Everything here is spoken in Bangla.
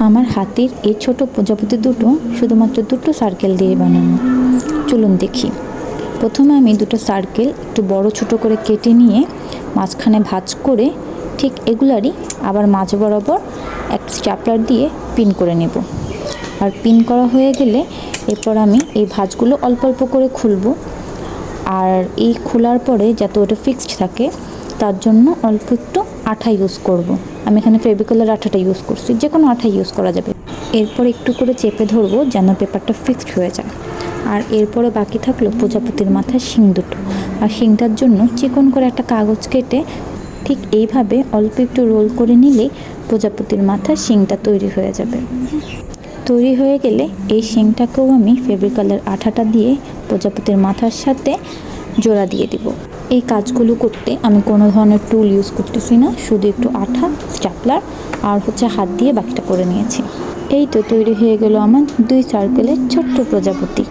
আমার হাতের এই ছোট প্রজাপতি দুটো শুধুমাত্র দুটো সার্কেল দিয়ে বানানো। চলুন দেখি। প্রথমে আমি দুটো সার্কেল একটু বড় ছোট করে কেটে নিয়ে মাঝখানে ভাঁজ করে ঠিক এগুলারই আবার মাঝ বরাবর এক স্ট্যাপলার দিয়ে পিন করে নেব। আর পিন করা হয়ে গেলে এরপর আমি এই ভাঁজগুলো অল্প অল্প করে খুলব। আর এই খোলার পরে যাতে ওটা ফিক্সড থাকে তার জন্য অল্প একটু আঠা ইউজ করব। আমি এখানে ফেভিকলের আঠাটা ইউজ করছি, যে কোনো আঠা ইউজ করা যাবে। এরপর একটু করে চেপে ধরবো যেন পেপারটা ফিক্সড হয়ে যায়। আর এরপরে বাকি থাকলো প্রজাপতির মাথায় শিং দুটো। আর শিংটার জন্য চিকন করে একটা কাগজ কেটে ঠিক এইভাবে অল্প একটু রোল করে নিলেই প্রজাপতির মাথায় শিংটা তৈরি হয়ে যাবে। তৈরি হয়ে গেলে এই শিংটাকেও আমি ফেভিকলের আঠাটা দিয়ে প্রজাপতির মাথার সাথে জোড়া দিয়ে দিব। এই কাজগুলো করতে আমি কোনো ধরনের টুল ইউজ করতেছি না, শুধু একটু আঠা, স্ট্যাপলার আর হাত দিয়ে বাকিটা করে নিয়েছি। এই তো তৈরি হয়ে গেল আমার 2 সার্কেলের ছোট্ট প্রজাপতি।